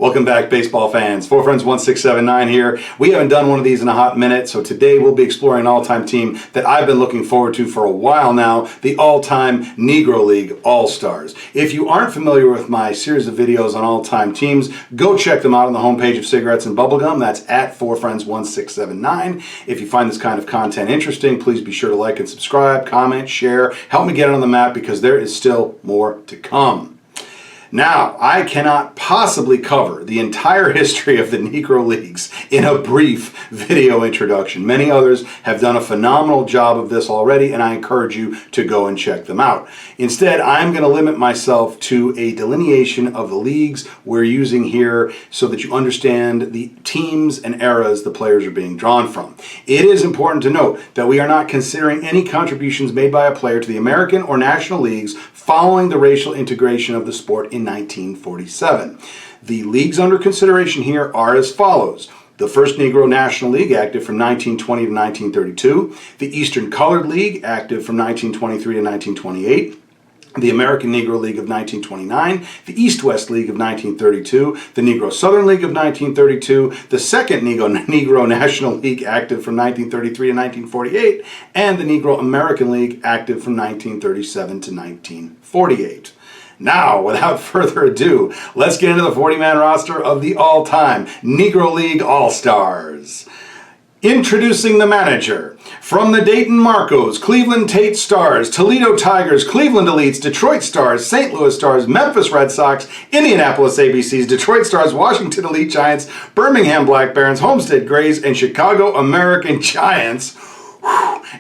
Welcome back, baseball fans. Four Friends 1679 here. We haven't done one of these in a hot minute, so today we'll be exploring an all-time team that I've been looking forward to for a while now, the all-time Negro League All-Stars. If you aren't familiar with my series of videos on all-time teams, go check them out on the homepage of Cigarettes and Bubblegum. That's at Four Friends 1679. If you find this kind of content interesting, please be sure to like and subscribe, comment, share, help me get it on the map because there is still more to come. Now, I cannot possibly cover the entire history of the Negro Leagues in a brief video introduction. Many others have done a phenomenal job of this already, and I encourage you to go and check them out. Instead, I'm going to limit myself to a delineation of the leagues we're using here so that you understand the teams and eras the players are being drawn from. It is important to note that we are not considering any contributions made by a player to the American or National Leagues following the racial integration of the sport in 1947. The leagues under consideration here are as follows. The first Negro National League, active from 1920 to 1932. The Eastern Colored League, active from 1923 to 1928. The American Negro League of 1929, the East-West League of 1932, the Negro Southern League of 1932, the second Negro National League active from 1933 to 1948, and the Negro American League active from 1937 to 1948. Now, without further ado, let's get into the 40-man roster of the all-time Negro League All-Stars. Introducing the manager. From the Dayton Marcos, Cleveland Tate Stars, Toledo Tigers, Cleveland Elites, Detroit Stars, St. Louis Stars, Memphis Red Sox, Indianapolis ABCs, Detroit Stars, Washington Elite Giants, Birmingham Black Barons, Homestead Grays, and Chicago American Giants.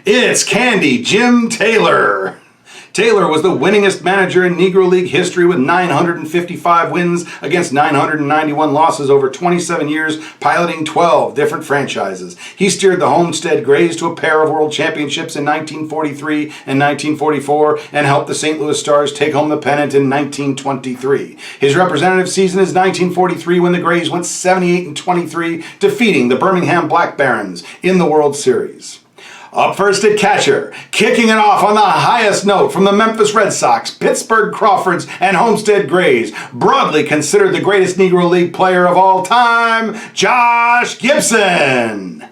It's Candy Jim Taylor. Taylor was the winningest manager in Negro League history with 955 wins against 991 losses over 27 years, piloting 12 different franchises. He steered the Homestead Grays to a pair of world championships in 1943 and 1944 and helped the St. Louis Stars take home the pennant in 1923. His representative season is 1943 when the Grays went 78-23, defeating the Birmingham Black Barons in the World Series. Up first at catcher, kicking it off on the highest note from the Memphis Red Sox, Pittsburgh Crawfords, and Homestead Grays, broadly considered the greatest Negro League player of all time, Josh Gibson.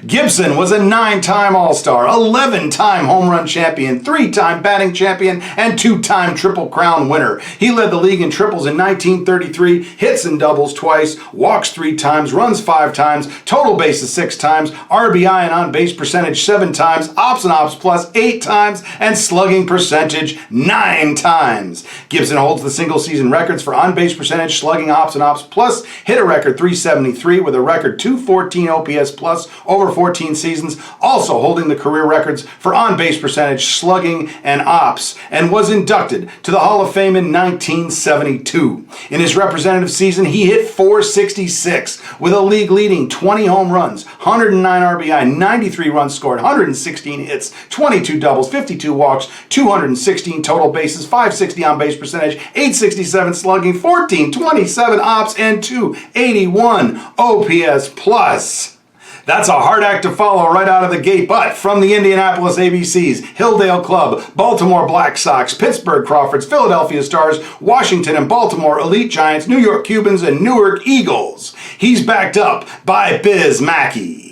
Gibson was a 9-time All-Star, 11-time home run champion, 3-time batting champion, and 2-time Triple Crown winner. He led the league in triples in 1933, hits and doubles twice, walks 3 times, runs 5 times, total bases 6 times, RBI and on-base percentage 7 times, ops and ops plus 8 times, and slugging percentage 9 times. Gibson holds the single-season records for on-base percentage, slugging, ops and ops plus, hit a record .373 with a record .214 OPS plus over 14 seasons, also holding the career records for on-base percentage, slugging, and ops, and was inducted to the Hall of Fame in 1972. In his representative season, he hit .466 with a league-leading 20 home runs, 109 RBI, 93 runs scored, 116 hits, 22 doubles, 52 walks, 216 total bases, 560 on-base percentage, 867 slugging, 1427 ops, and 281 OPS plus. That's a hard act to follow right out of the gate, but from the Indianapolis ABCs, Hilldale Club, Baltimore Black Sox, Pittsburgh Crawfords, Philadelphia Stars, Washington and Baltimore Elite Giants, New York Cubans, and Newark Eagles, he's backed up by Biz Mackey.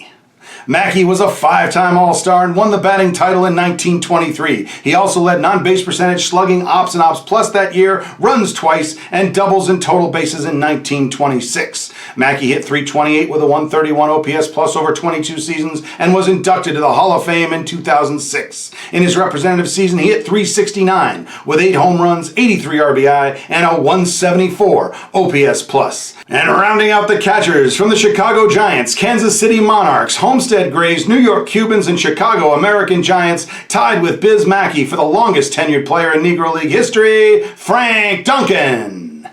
Mackey was a 5-time All-Star and won the batting title in 1923. He also led on-base percentage, slugging, ops and ops plus that year, runs twice, and doubles in total bases in 1926. Mackey hit .328 with a 131 OPS plus over 22 seasons and was inducted to the Hall of Fame in 2006. In his representative season, he hit .369 with 8 home runs, 83 RBI, and a 174 OPS plus. And rounding out the catchers from the Chicago Giants, Kansas City Monarchs, Homestead Grays, New York Cubans, and Chicago American Giants, tied with Biz Mackey for the longest tenured player in Negro League history, Frank Duncan.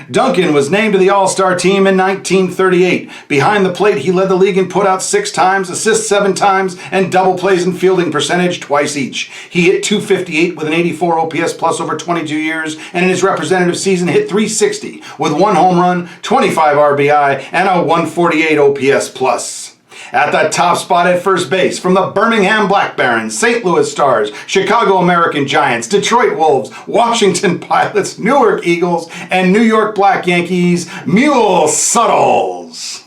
Duncan was named to the All-Star team in 1938. Behind the plate, he led the league in putouts 6 times, assists 7 times, and double plays and fielding percentage twice each. He hit .258 with an 84 OPS plus over 22 years, and in his representative season hit .360 with 1 home run, 25 RBI, and a 148 OPS plus. At the top spot at first base, from the Birmingham Black Barons, St. Louis Stars, Chicago American Giants, Detroit Wolves, Washington Pilots, Newark Eagles, and New York Black Yankees, Mule Suttles.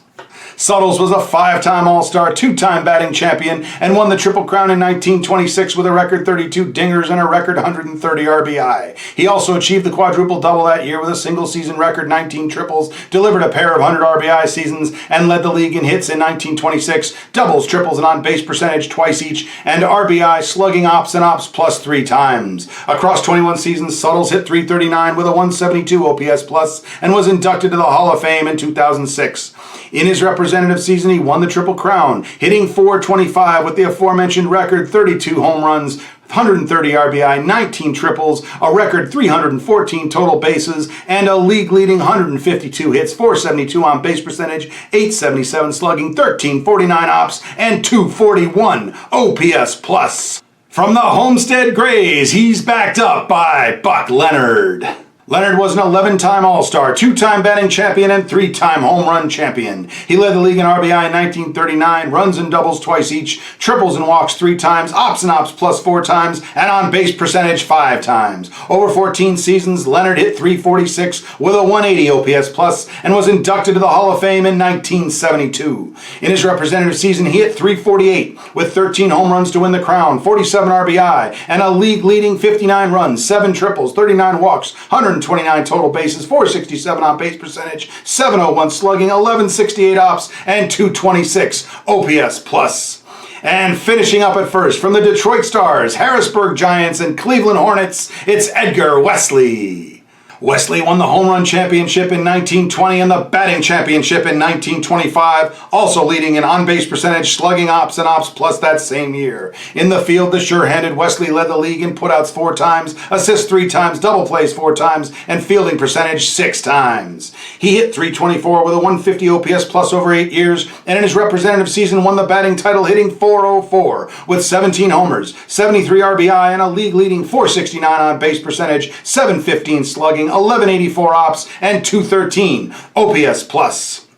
Suttles was a 5-time All-Star, 2-time batting champion, and won the Triple Crown in 1926 with a record 32 dingers and a record 130 RBI. He also achieved the quadruple double that year with a single-season record 19 triples, delivered a pair of 100 RBI seasons, and led the league in hits in 1926, doubles, triples, and on-base percentage twice each, and RBI, slugging, ops, and ops plus 3 times. Across 21 seasons, Suttles hit .339 with a 172 OPS plus, and was inducted to the Hall of Fame in 2006. In his representative season, he won the Triple Crown, hitting .425 with the aforementioned record 32 home runs, 130 RBI, 19 triples, a record 314 total bases, and a league-leading 152 hits, 472 on base percentage, 877 slugging, 1349 ops, and 241 OPS plus. From the Homestead Grays, he's backed up by Buck Leonard. Leonard was an 11-time All-Star, 2-time batting champion, and 3-time home run champion. He led the league in RBI in 1939, runs and doubles twice each, triples and walks 3 times, ops and ops plus 4 times, and on base percentage 5 times. Over 14 seasons, Leonard hit .346 with a 180 OPS plus, and was inducted to the Hall of Fame in 1972. In his representative season, he hit .348 with 13 home runs to win the crown, 47 RBI, and a league-leading 59 runs, 7 triples, 39 walks, 129 total bases, 467 on base percentage, 701 slugging, 1168 ops, and 226 OPS plus. And finishing up at first, from the Detroit Stars, Harrisburg Giants, and Cleveland Hornets, it's Edgar Wesley. Wesley won the home run championship in 1920 and the batting championship in 1925, also leading in on-base percentage, slugging, ops, and ops plus that same year. In the field, the sure-handed Wesley led the league in putouts 4 times, assists 3 times, double plays 4 times, and fielding percentage 6 times. He hit .324 with a 150 OPS plus over 8 years, and in his representative season won the batting title, hitting .404 with 17 homers, 73 RBI, and a league-leading 469 on-base percentage, 715 slugging, 1184 ops, and 213 OPS plus.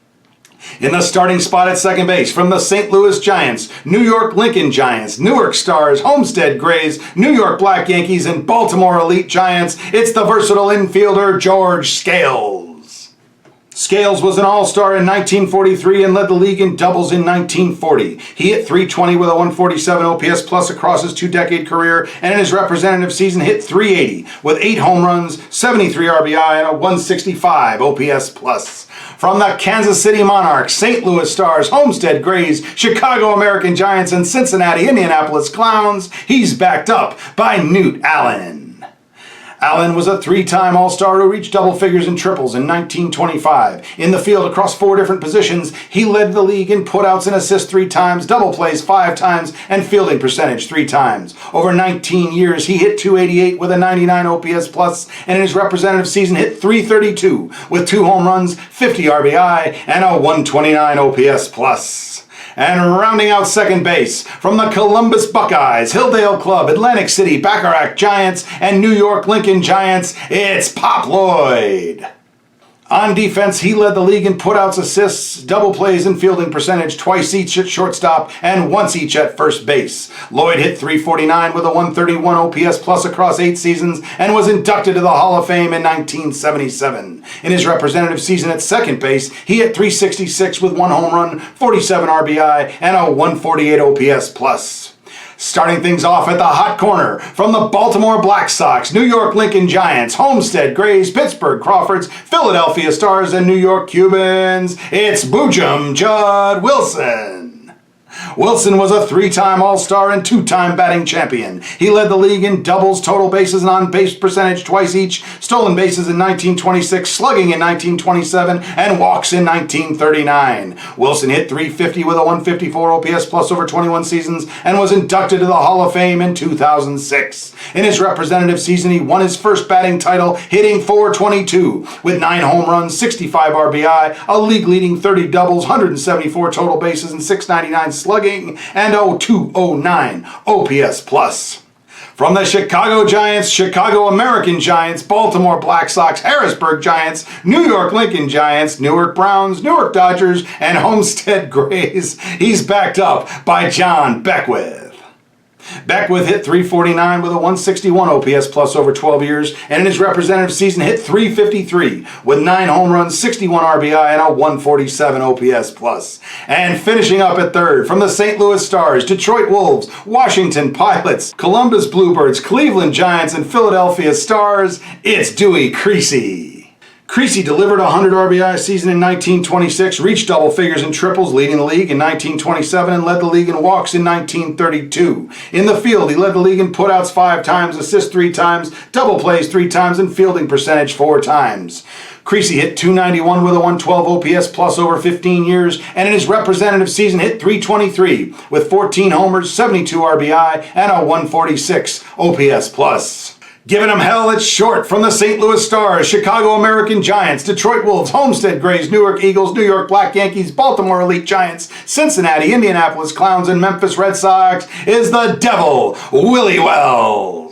In the starting spot at second base, from the St. Louis Giants, New York Lincoln Giants, Newark Stars, Homestead Grays, New York Black Yankees, and Baltimore Elite Giants, it's the versatile infielder George Scales. Scales was an All-Star in 1943 and led the league in doubles in 1940. He hit .320 with a 147 OPS plus across his 2-decade career, and in his representative season hit .380 with 8 home runs, 73 RBI, and a 165 OPS plus. From the Kansas City Monarchs, St. Louis Stars, Homestead Grays, Chicago American Giants, and Cincinnati Indianapolis Clowns, he's backed up by Newt Allen. Allen was a 3-time All-Star who reached double figures in triples in 1925. In the field across 4 different positions, he led the league in putouts and assists 3 times, double plays 5 times, and fielding percentage 3 times. Over 19 years, he hit .288 with a 99 OPS plus, and in his representative season hit .332 with 2 home runs, 50 RBI, and a 129 OPS plus. And rounding out second base, from the Columbus Buckeyes, Hilldale Club, Atlantic City Bacharach Giants, and New York Lincoln Giants, it's Pop Lloyd. On defense, he led the league in putouts, assists, double plays, and fielding percentage, twice each at shortstop and once each at first base. Lloyd hit .349 with a 131 OPS plus across 8 seasons and was inducted to the Hall of Fame in 1977. In his representative season at second base, he hit .366 with 1 home run, 47 RBI, and a 148 OPS plus. Starting things off at the hot corner, from the Baltimore Black Sox, New York Lincoln Giants, Homestead Grays, Pittsburgh Crawfords, Philadelphia Stars, and New York Cubans, it's Boojum Judd Wilson. Wilson was a 3-time All-Star and 2-time batting champion. He led the league in doubles, total bases, and on-base percentage twice each, stolen bases in 1926, slugging in 1927, and walks in 1939. Wilson hit .350 with a 154 OPS plus over 21 seasons and was inducted to the Hall of Fame in 2006. In his representative season, he won his first batting title, hitting .422 with 9 home runs, 65 RBI, a league-leading 30 doubles, 174 total bases, and 699 slugging, and 209 OPS plus. From the Chicago Giants, Chicago American Giants, Baltimore Black Sox, Harrisburg Giants, New York Lincoln Giants, Newark Browns, Newark Dodgers, and Homestead Grays, he's backed up by John Beckwith. Beckwith hit .349 with a 161 OPS plus over 12 years, and in his representative season hit .353 with 9 home runs, 61 RBI, and a 147 OPS plus. And finishing up at third, from the St. Louis Stars, Detroit Wolves, Washington Pilots, Columbus Bluebirds, Cleveland Giants, and Philadelphia Stars, it's Dewey Creasy. Creasy delivered a 100 RBI season in 1926, reached double figures in triples, leading the league in 1927, and led the league in walks in 1932. In the field, he led the league in putouts 5 times, assists 3 times, double plays 3 times, and fielding percentage 4 times. Creasy hit .291 with a 112 OPS plus over 15 years, and in his representative season hit .323 with 14 homers, 72 RBI, and a 146 OPS plus. Giving him hell at short, from the St. Louis Stars, Chicago American Giants, Detroit Wolves, Homestead Grays, Newark Eagles, New York Black Yankees, Baltimore Elite Giants, Cincinnati, Indianapolis Clowns, and Memphis Red Sox is the Devil, Willie Wells.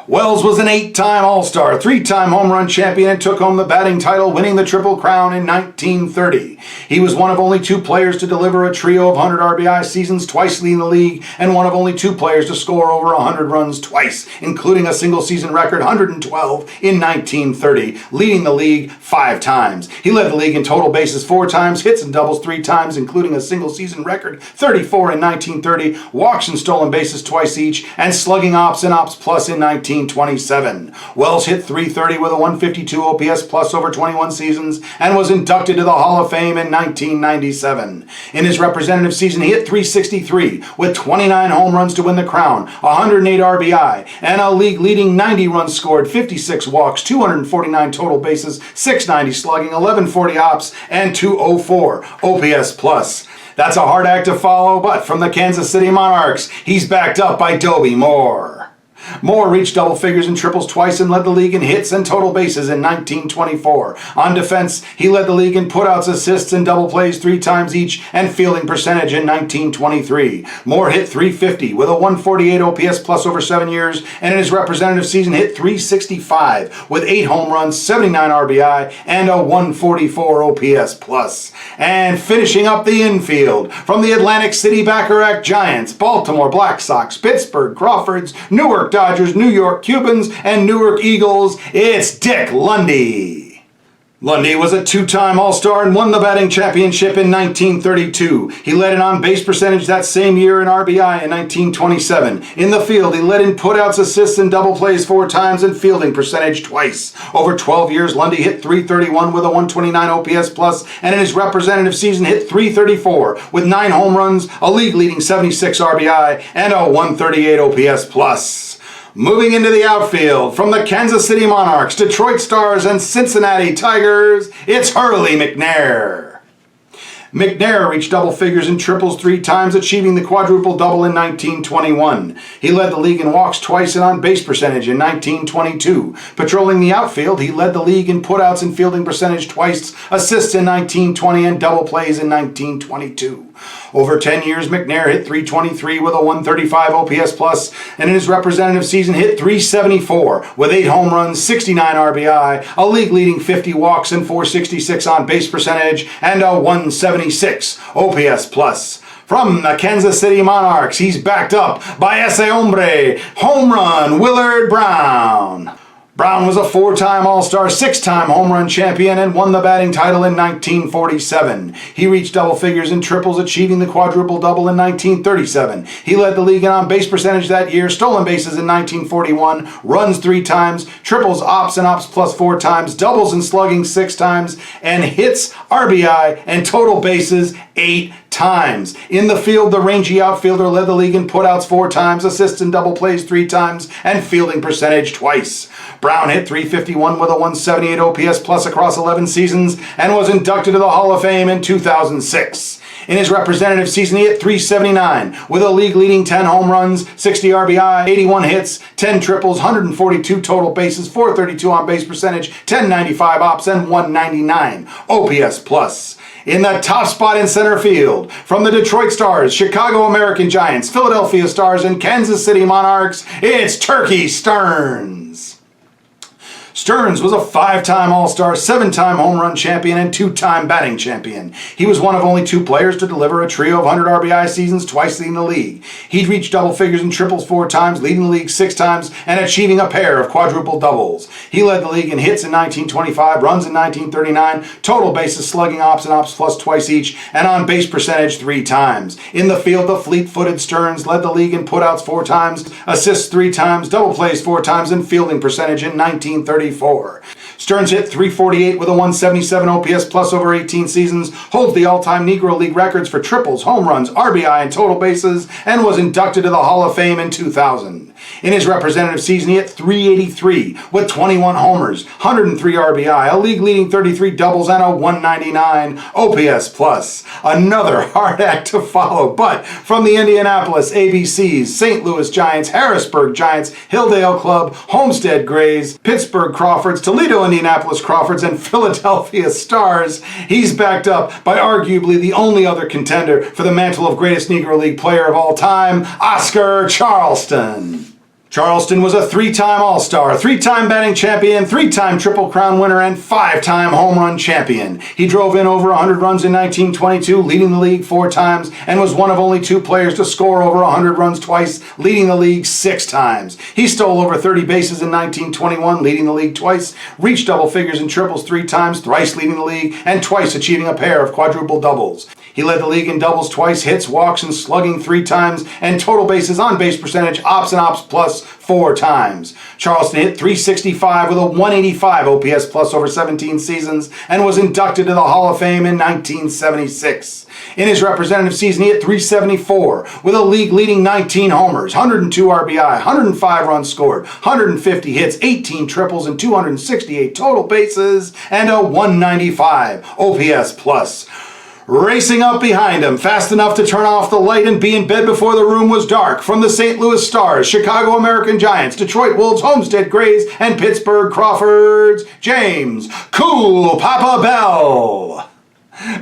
Wells was an 8-time All-Star, 3-time home run champion, and took home the batting title, winning the Triple Crown in 1930. He was one of only 2 players to deliver a trio of 100 RBI seasons, twice leading the league, and one of only 2 players to score over 100 runs twice, including a single-season record 112 in 1930, leading the league 5 times. He led the league in total bases 4 times, hits and doubles 3 times, including a single-season record 34 in 1930, walks and stolen bases twice each, and slugging ops and ops plus in 1927. Wells hit .330 with a 152 OPS plus over 21 seasons and was inducted to the Hall of Fame in 1997. In his representative season, he hit .363 with 29 home runs to win the crown, 108 RBI, and a league-leading 90 runs scored, 56 walks, 249 total bases, 690 slugging, 1140 ops, and 204 OPS plus. That's a hard act to follow, but from the Kansas City Monarchs, he's backed up by Dobie Moore. Moore reached double figures in triples twice and led the league in hits and total bases in 1924. On defense, he led the league in putouts, assists, and double plays 3 times each, and fielding percentage in 1923. Moore hit .350 with a 148 OPS plus over 7 years, and in his representative season hit .365 with 8 home runs, 79 RBI, and a 144 OPS plus. And finishing up the infield, from the Atlantic City Bacharach Giants, Baltimore Black Sox, Pittsburgh Crawfords, Newark Dodgers, New York Cubans, and Newark Eagles, it's Dick Lundy. Lundy was a 2-time All-Star and won the batting championship in 1932. He led in on-base percentage that same year in RBI in 1927. In the field, he led in putouts, assists, and double plays 4 times and fielding percentage twice. Over 12 years, Lundy hit .331 with a 129 OPS plus, and in his representative season hit .334 with 9 home runs, a league-leading 76 RBI, and a 138 OPS plus. Moving into the outfield, from the Kansas City Monarchs, Detroit Stars, and Cincinnati Tigers, it's Hurley McNair. McNair reached double figures in triples 3 times, achieving the quadruple double in 1921. He led the league in walks twice and on base percentage in 1922. Patrolling the outfield, he led the league in putouts and fielding percentage twice, assists in 1920, and double plays in 1922. Over 10 years, McNair hit .323 with a 135 OPS plus, and in his representative season hit .374 with 8 home runs, 69 RBI, a league-leading 50 walks, and 466 on base percentage, and a 176 OPS plus. From the Kansas City Monarchs, he's backed up by ese hombre, home run Willard Brown. Brown was a 4-time All-Star, 6-time home run champion, and won the batting title in 1947. He reached double figures in triples, achieving the quadruple double in 1937. He led the league in on-base percentage that year, stolen bases in 1941, runs 3 times, triples, ops, and ops plus 4 times, doubles and slugging 6 times, and hits, RBI, and total bases 8 times. In the field, the rangy outfielder led the league in putouts 4 times, assists and double plays 3 times, and fielding percentage twice. Brown hit .351 with a 178 OPS plus across 11 seasons and was inducted to the Hall of Fame in 2006. In his representative season, he hit .379 with a league-leading 10 home runs, 60 RBI, 81 hits, 10 triples, 142 total bases, 432 on base percentage, 1095 ops, and 199 OPS plus. In the top spot in center field, from the Detroit Stars, Chicago American Giants, Philadelphia Stars, and Kansas City Monarchs, it's Turkey Stearns. Stearns was a 5-time All-Star, 7-time home run champion, and 2-time batting champion. He was one of only 2 players to deliver a trio of 100 RBI seasons, twice leading the league. He'd reached double figures and triples 4 times, leading the league 6 times, and achieving a pair of quadruple doubles. He led the league in hits in 1925, runs in 1939, total bases, slugging, ops, and ops plus twice each, and on base percentage 3 times. In the field, the fleet-footed Stearns led the league in putouts 4 times, assists 3 times, double plays 4 times, and fielding percentage in 1934. Stearns hit .348 with a 177 OPS plus over 18 seasons, holds the all-time Negro League records for triples, home runs, RBI, and total bases, and was inducted to the Hall of Fame in 2000. In his representative season, he hit .383 with 21 homers, 103 RBI, a league-leading 33 doubles, and a 199 OPS plus. Another hard act to follow, but from the Indianapolis ABCs, St. Louis Giants, Harrisburg Giants, Hilldale Club, Homestead Grays, Pittsburgh Crawfords, Toledo Indianapolis Crawfords, and Philadelphia Stars, he's backed up by arguably the only other contender for the mantle of greatest Negro League player of all time, Oscar Charleston. Charleston was a 3-time All-Star, 3-time batting champion, 3-time Triple Crown winner, and 5-time home run champion. He drove in over 100 runs in 1922, leading the league 4 times, and was one of only 2 players to score over 100 runs twice, leading the league 6 times. He stole over 30 bases in 1921, leading the league twice, reached double figures in triples 3 times, thrice leading the league, and twice achieving a pair of quadruple doubles. He led the league in doubles twice, hits, walks, and slugging 3 times, and total bases, on base percentage, ops and ops plus 4 times. Charleston hit .365 with a 185 OPS plus over 17 seasons, and was inducted to the Hall of Fame in 1976. In his representative season, he hit .374 with a league-leading 19 homers, 102 RBI, 105 runs scored, 150 hits, 18 triples, and 268 total bases, and a 195 OPS plus. Racing up behind him, fast enough to turn off the light and be in bed before the room was dark, from the St. Louis Stars, Chicago American Giants, Detroit Wolves, Homestead Grays, and Pittsburgh Crawfords, James "Cool Papa" Bell.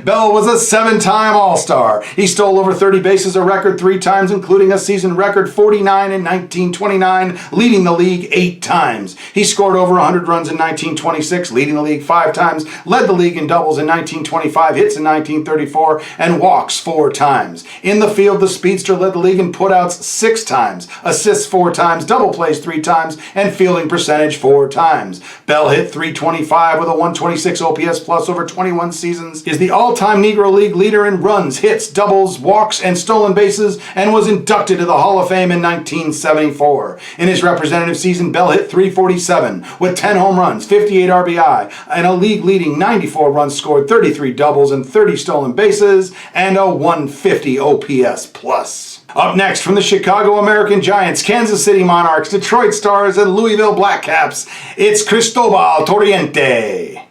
Bell was a 7-time All-Star. He stole over 30 bases, a record 3 times, including a season record 49 in 1929, leading the league 8 times. He scored over 100 runs in 1926, leading the league 5 times, led the league in doubles in 1925, hits in 1934, and walks 4 times. In the field, the speedster led the league in putouts 6 times, assists 4 times, double plays 3 times, and fielding percentage 4 times. Bell hit .325 with a 126 OPS plus over 21 seasons, is the all-time Negro League leader in runs, hits, doubles, walks, and stolen bases, and was inducted to the Hall of Fame in 1974. In his representative season, Bell hit .347 with 10 home runs, 58 RBI, and a league-leading 94 runs scored, 33 doubles, and 30 stolen bases, and a 150 OPS plus. Up next, from the Chicago American Giants, Kansas City Monarchs, Detroit Stars, and Louisville Blackcaps, it's Cristobal Torriente.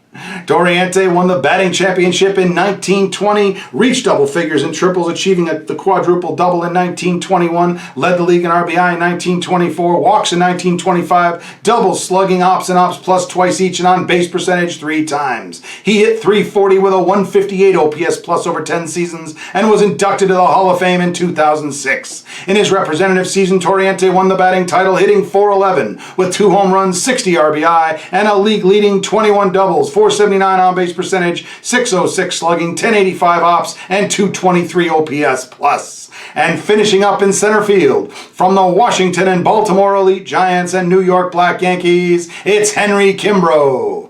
Torriente won the batting championship in 1920, reached double figures in triples, achieving the quadruple double in 1921, led the league in RBI in 1924, walks in 1925, doubles, slugging, ops, and ops plus twice each, and on base percentage 3 times. He hit .340 with a 158 OPS plus over 10 seasons, and was inducted to the Hall of Fame in 2006. In his representative season, Torriente won the batting title, hitting .411 with 2 home runs, 60 RBI, and a league-leading 21 doubles, 479 on-base percentage, 606 slugging, 1085 ops, and 223 OPS plus. And finishing up in center field, from the Washington and Baltimore Elite Giants and New York Black Yankees, it's Henry Kimbrough.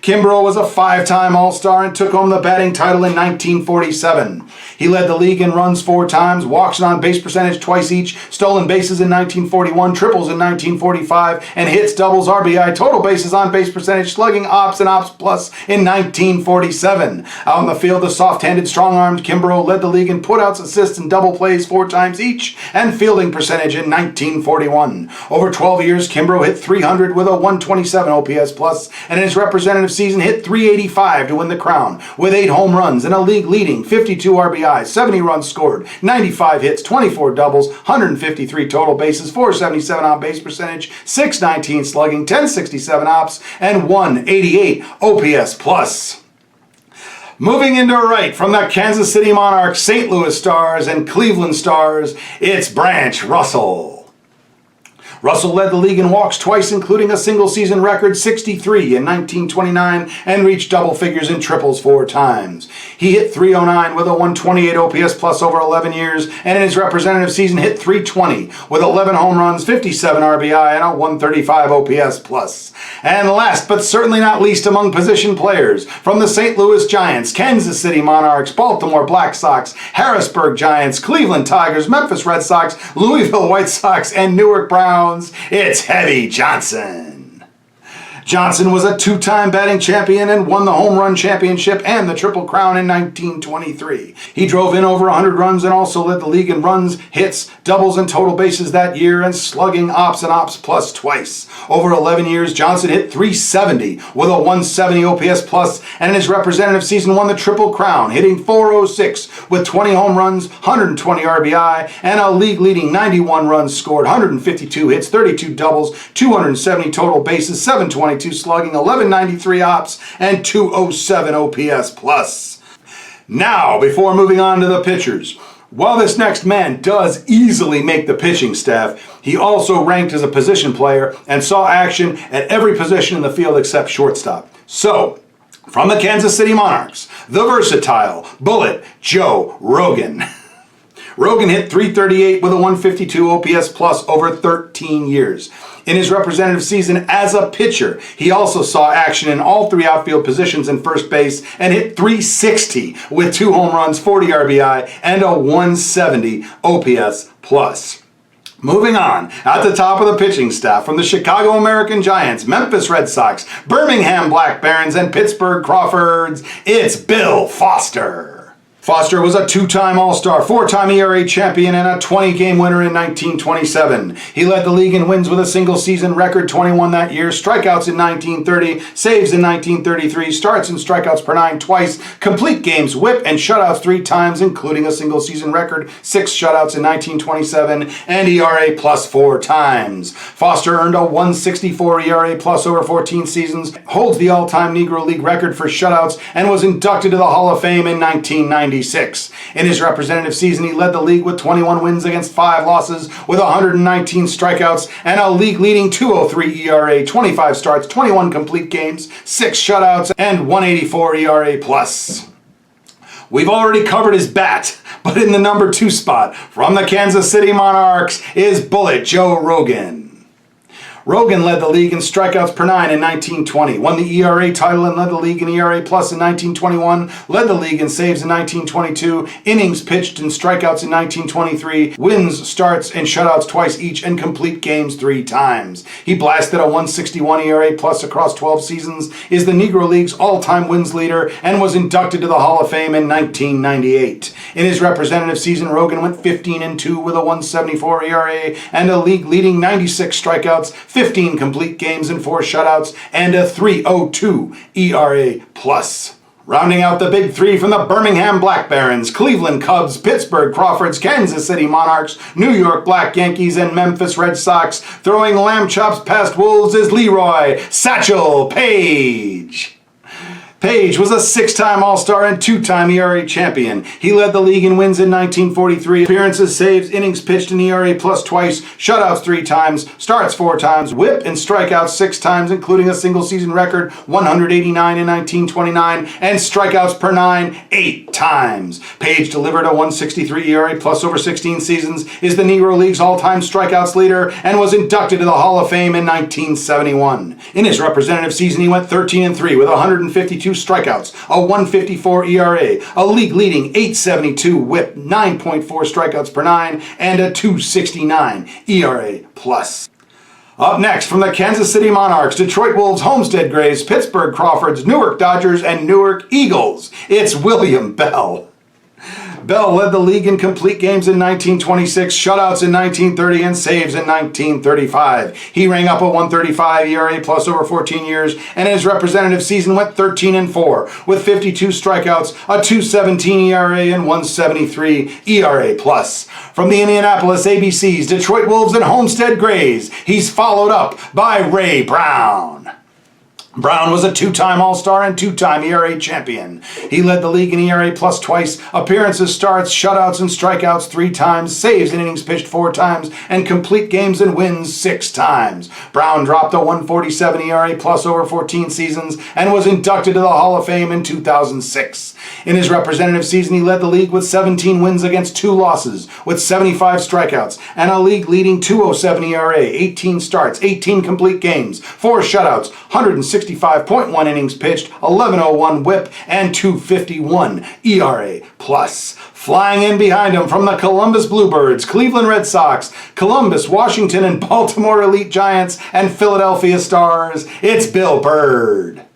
Kimbrough was a 5-time All-Star and took home the batting title in 1947. He led the league in runs 4 times, walks and on-base percentage twice each, stolen bases in 1941, triples in 1945, and hits, doubles, RBI, total bases, on-base percentage, slugging, ops, and ops plus in 1947. Out on the field, the soft-handed, strong-armed Kimbrough led the league in putouts, assists, and double plays 4 times each, and fielding percentage in 1941. Over 12 years, Kimbrough hit .300 with a 127 OPS plus, and in his representative season hit .385 to win the crown, with 8 home runs and a league-leading 52 RBI, 70 runs scored, 95 hits, 24 doubles, 153 total bases, 477 on-base percentage, 619 slugging, 1067 ops, and 188 OPS plus. Moving into right from the Kansas City Monarchs, St. Louis Stars, and Cleveland Stars, it's Branch Russell. Russell led the league in walks twice, including a single-season record 63 in 1929, and reached double figures in triples 4 times. He hit .309 with a 128 OPS plus over 11 years, and in his representative season hit .320 with 11 home runs, 57 RBI, and a 135 OPS plus. And last but certainly not least among position players, from the St. Louis Giants, Kansas City Monarchs, Baltimore Black Sox, Harrisburg Giants, Cleveland Tigers, Memphis Red Sox, Louisville White Sox, and Newark Browns, it's Heavy Johnson. Johnson was a 2-time batting champion and won the home run championship and the Triple Crown in 1923. He drove in over 100 runs and also led the league in runs, hits, doubles, and total bases that year, and slugging, ops, and ops plus twice. Over 11 years, Johnson hit .370 with a 170 OPS plus, and in his representative season won the Triple Crown, hitting .406 with 20 home runs, 120 RBI, and a league-leading 91 runs scored, 152 hits, 32 doubles, 270 total bases, 722 slugging, 1193 ops, and 207 OPS plus. Now, before moving on to the pitchers, while this next man does easily make the pitching staff, he also ranked as a position player and saw action at every position in the field except shortstop. So, from the Kansas City Monarchs, the versatile Bullet Joe Rogan. Rogan hit .338 with a 152 OPS plus over 13 years. In his representative season as a pitcher, he also saw action in all 3 outfield positions and first base and hit .360 with 2 home runs, 40 RBI, and a 170 OPS plus. Moving on, at the top of the pitching staff, from the Chicago American Giants, Memphis Red Sox, Birmingham Black Barons, and Pittsburgh Crawfords, it's Bill Foster. Foster was a 2-time All-Star, 4-time ERA champion, and a 20-game winner in 1927. He led the league in wins with a single-season record 21 that year, strikeouts in 1930, saves in 1933, starts and strikeouts per 9 twice, complete games, whip, and shutouts 3 times, including a single-season record 6 shutouts in 1927, and ERA plus 4 times. Foster earned a 164 ERA plus over 14 seasons, holds the all-time Negro League record for shutouts, and was inducted to the Hall of Fame in 1996. In his representative season, he led the league with 21 wins against 5 losses, with 119 strikeouts and a league-leading 2.03 ERA, 25 starts, 21 complete games, 6 shutouts, and 184 ERA plus. We've already covered his bat, but in the number 2 spot, from the Kansas City Monarchs, is Bullet Joe Rogan. Rogan led the league in strikeouts per 9 in 1920, won the ERA title and led the league in ERA plus in 1921, led the league in saves in 1922, innings pitched and strikeouts in 1923, wins, starts, and shutouts twice each, and complete games 3 times. He blasted a 161 ERA plus across 12 seasons, is the Negro League's all-time wins leader, and was inducted to the Hall of Fame in 1998. In his representative season, Rogan went 15-2 with a 174 ERA and a league-leading 96 strikeouts, 15 complete games and 4 shutouts, and a 3.02 ERA plus. Rounding out the big 3 from the Birmingham Black Barons, Cleveland Cubs, Pittsburgh Crawfords, Kansas City Monarchs, New York Black Yankees, and Memphis Red Sox, throwing lamb chops past wolves is Leroy Satchel Paige. Paige was a 6-time All-Star and 2-time ERA champion. He led the league in wins in 1943, appearances, saves, innings pitched, and ERA plus twice, shutouts 3 times, starts 4 times, whip and strikeouts 6 times, including a single-season record 189 in 1929, and strikeouts per 9 8 times. Paige delivered a 163 ERA plus over 16 seasons, is the Negro League's all-time strikeouts leader, and was inducted to the Hall of Fame in 1971. In his representative season, he went 13-3 with 152 strikeouts, a 154 ERA, a league-leading 872 whip, 9.4 strikeouts per 9, and a 269 ERA plus. Up next, from the Kansas City Monarchs, Detroit Wolves, Homestead Grays, Pittsburgh Crawfords, Newark Dodgers, and Newark Eagles, it's William Bell. Bell led the league in complete games in 1926, shutouts in 1930, and saves in 1935. He rang up a 135 ERA plus over 14 years, and in his representative season went 13-4 with 52 strikeouts, a 2.17 ERA, and 1.73 ERA plus. From the Indianapolis ABCs, Detroit Wolves, and Homestead Grays, he's followed up by Ray Brown. Brown was a two-time All-Star and two-time ERA champion. He led the league in ERA plus twice, appearances, starts, shutouts, and strikeouts 3 times, saves and innings pitched 4 times, and complete games and wins 6 times. Brown dropped a 1.47 ERA plus over 14 seasons and was inducted to the Hall of Fame in 2006. In his representative season, he led the league with 17 wins against 2 losses, with 75 strikeouts, and a league-leading 2.07 ERA, 18 starts, 18 complete games, 4 shutouts, 165.1 innings pitched, 11.01 WHIP, and 2.51 ERA plus. Flying in behind him from the Columbus Bluebirds, Cleveland Red Sox, Columbus, Washington, and Baltimore Elite Giants, and Philadelphia Stars, it's Bill Bird.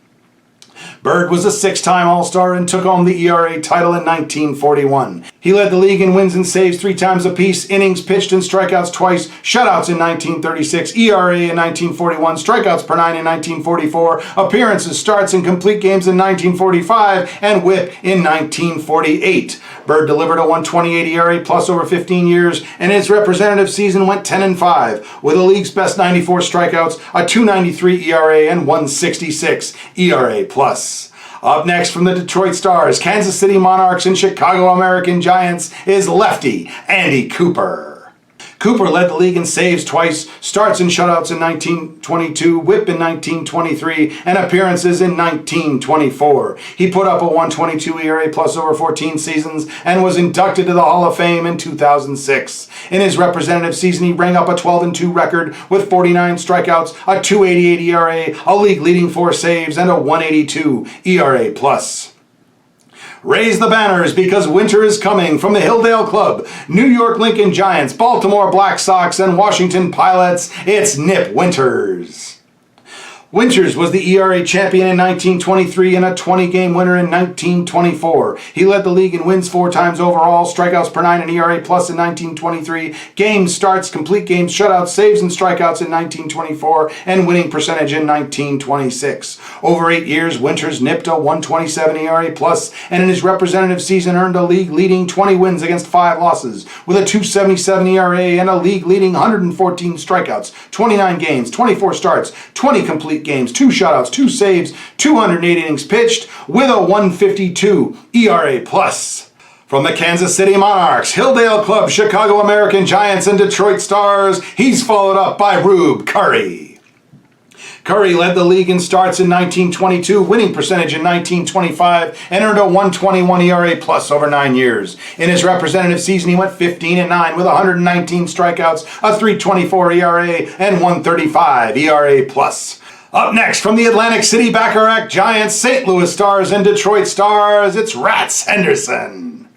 Bird was a 6-time All-Star and took home the ERA title in 1941. He led the league in wins and saves 3 times apiece, innings pitched and strikeouts twice, shutouts in 1936, ERA in 1941, strikeouts per 9 in 1944, appearances, starts, and complete games in 1945, and WHIP in 1948. Bird delivered a 1.28 ERA plus over 15 years, and his representative season went 10-5, with the league's best 94 strikeouts, a 2.93 ERA, and 1.66 ERA plus. Up next from the Detroit Stars, Kansas City Monarchs, and Chicago American Giants is lefty Andy Cooper. Cooper led the league in saves twice, starts and shutouts in 1922, WHIP in 1923, and appearances in 1924. He put up a 1.22 ERA plus over 14 seasons and was inducted to the Hall of Fame in 2006. In his representative season, he rang up a 12-2 record with 49 strikeouts, a 2.88 ERA, a league-leading 4 saves, and a 1.82 ERA plus. Raise the banners because winter is coming from the Hilldale Club, New York Lincoln Giants, Baltimore Black Sox, and Washington Pilots. It's Nip Winters. Winters was the ERA champion in 1923 and a 20-game winner in 1924. He led the league in wins 4 times overall, strikeouts per 9 and ERA plus in 1923, games, starts, complete games, shutouts, saves, and strikeouts in 1924, and winning percentage in 1926. Over 8 years, Winters nipped a 1.27 ERA plus, and in his representative season earned a league-leading 20 wins against 5 losses, with a 2.77 ERA and a league-leading 114 strikeouts, 29 games, 24 starts, 20 complete games, 2 shutouts, 2 saves, 208 innings pitched, with a 1.52 ERA plus. From the Kansas City Monarchs, Hilldale Club, Chicago American Giants, and Detroit Stars, he's followed up by Rube Curry. Curry led the league in starts in 1922, winning percentage in 1925, and earned a 1.21 ERA plus over 9 years. In his representative season, he went 15-9 with 119 strikeouts, a 3.24 ERA, and 1.35 ERA plus. Up next from the Atlantic City Bacharach Giants, St. Louis Stars, and Detroit Stars, it's Rats Henderson.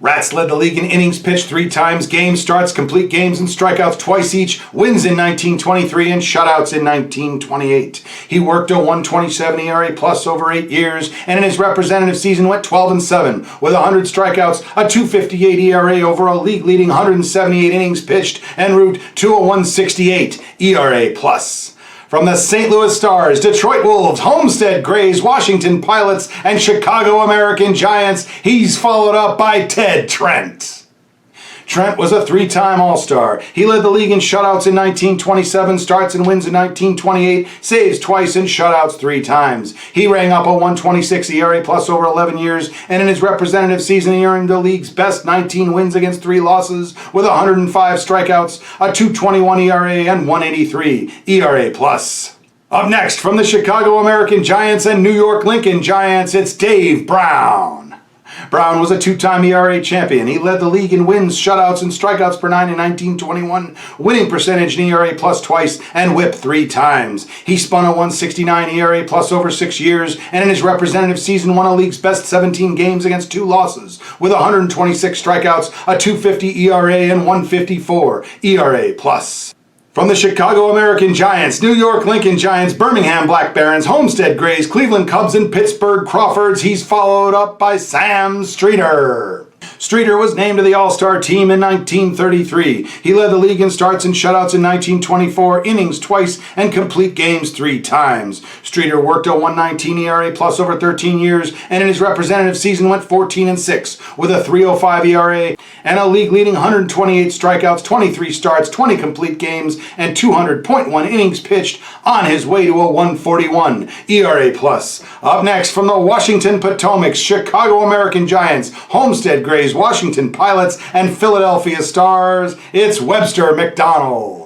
Rats led the league in innings pitched 3 times, games, starts, complete games, and strikeouts twice each, wins in 1923 and shutouts in 1928. He worked a 1.27 ERA plus over 8 years, and in his representative season went 12-7 with 100 strikeouts, a 2.58 ERA over a league-leading 178 innings pitched, en route to a 1.68 ERA plus. From the St. Louis Stars, Detroit Wolves, Homestead Grays, Washington Pilots, and Chicago American Giants, he's followed up by Ted Trent. Trent was a 3-time All-Star. He led the league in shutouts in 1927, starts and wins in 1928, saves twice and shutouts 3 times. He rang up a 1.26 ERA plus over 11 years, and in his representative season, he earned the league's best 19 wins against 3 losses with 105 strikeouts, a 2.21 ERA, and 1.83 ERA plus. Up next, from the Chicago American Giants and New York Lincoln Giants, it's Dave Brown. Brown was a 2-time ERA champion. He led the league in wins, shutouts, and strikeouts per 9 in 1921, winning percentage in ERA plus twice, and WHIP 3 times. He spun a 1.69 ERA plus over 6 years, and in his representative season won a league's best 17 games against 2 losses, with 126 strikeouts, a 2.50 ERA, and 1.54 ERA plus. From the Chicago American Giants, New York Lincoln Giants, Birmingham Black Barons, Homestead Grays, Cleveland Cubs, and Pittsburgh Crawfords, he's followed up by Sam Streeter. Streeter was named to the All-Star team in 1933. He led the league in starts and shutouts in 1924, innings twice, and complete games 3 times. Streeter worked a 1.19 ERA plus over 13 years, and in his representative season went 14-6 with a 3.05 ERA and a league-leading 128 strikeouts, 23 starts, 20 complete games, and 200.1 innings pitched on his way to a 1.41 ERA plus. Up next from the Washington Potomac, Chicago American Giants, Homestead Grays, Washington Pilots, and Philadelphia Stars, it's Webster McDonald.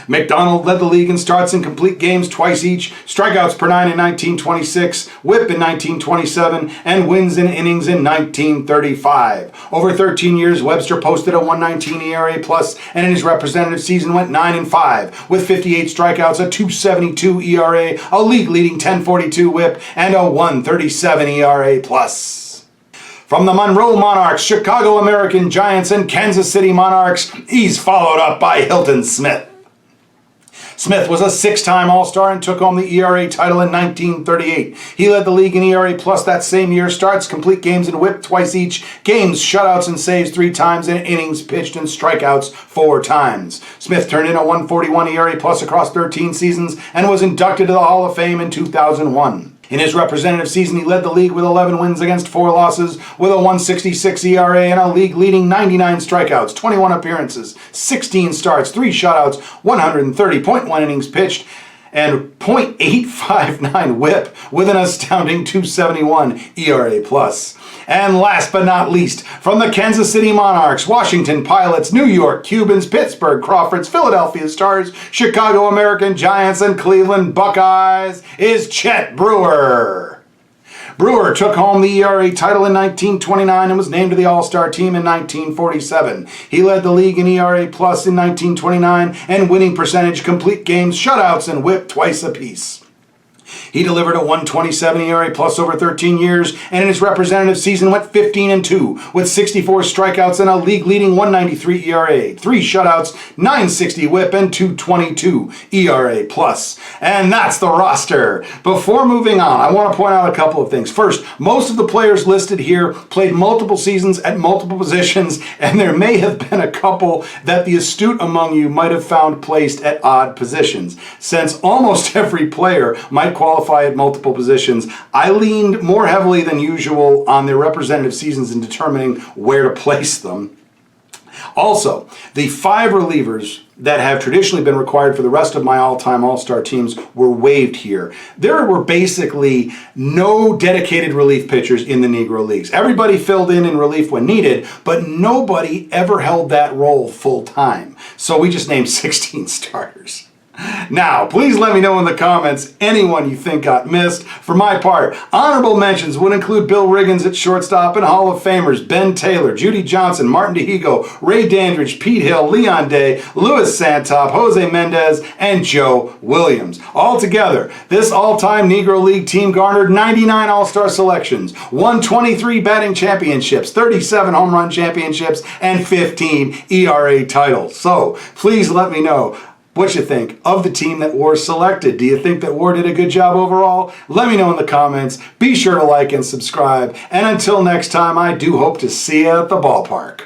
McDonald led the league in starts and complete games twice each, strikeouts per 9 in 1926, whip in 1927, and wins in innings in 1935. Over 13 years, Webster posted a 1.19 ERA plus, and in his representative season went 9-5, with 58 strikeouts, a 2.72 ERA, a league-leading 10.42 whip, and a 1.37 ERA plus. From the Monroe Monarchs, Chicago American Giants, and Kansas City Monarchs, he's followed up by Hilton Smith. Smith was a 6-time All-Star and took home the ERA title in 1938. He led the league in ERA plus that same year, starts, complete games, and whip twice each, games, shutouts, and saves 3 times, and innings pitched and strikeouts 4 times. Smith turned in a 1.41 ERA plus across 13 seasons and was inducted to the Hall of Fame in 2001. In his representative season, he led the league with 11 wins against 4 losses, with a 1.66 ERA and a league-leading 99 strikeouts, 21 appearances, 16 starts, 3 shutouts, 130.1 innings pitched, and .859 whip with an astounding 2.71 ERA plus. And last but not least, from the Kansas City Monarchs, Washington Pilots, New York Cubans, Pittsburgh Crawfords, Philadelphia Stars, Chicago American Giants, and Cleveland Buckeyes, is Chet Brewer. Brewer took home the ERA title in 1929 and was named to the All-Star team in 1947. He led the league in ERA plus in 1929 and winning percentage, complete games, shutouts, and whip twice apiece. He delivered a 1.27 ERA plus over 13 years, and in his representative season went 15-2 with 64 strikeouts and a league-leading 1.93 ERA, 3 shutouts, 9.60 whip, and 2.22 ERA plus. And that's the roster. Before moving on, I want to point out a couple of things. First, most of the players listed here played multiple seasons at multiple positions, and there may have been a couple that the astute among you might have found placed at odd positions. Since almost every player might qualify at multiple positions, I leaned more heavily than usual on their representative seasons in determining where to place them. Also, the 5 relievers that have traditionally been required for the rest of my all-time All-Star teams were waived here. There were basically no dedicated relief pitchers in the Negro Leagues. Everybody filled in relief when needed, but nobody ever held that role full-time. So we just named 16 starters. Now, please let me know in the comments anyone you think got missed. For my part, honorable mentions would include Bill Riggins at shortstop and Hall of Famers Ben Taylor, Judy Johnson, Martin DeHigo, Ray Dandridge, Pete Hill, Leon Day, Louis Santop, Jose Mendez, and Joe Williams. Altogether, this all-time Negro League team garnered 99 All-Star selections, won 23 batting championships, 37 home run championships, and 15 ERA titles. So, please let me know what you think of the team that War selected. Do you think that War did a good job overall? Let me know in the comments. Be sure to like and subscribe. And until next time, I do hope to see you at the ballpark.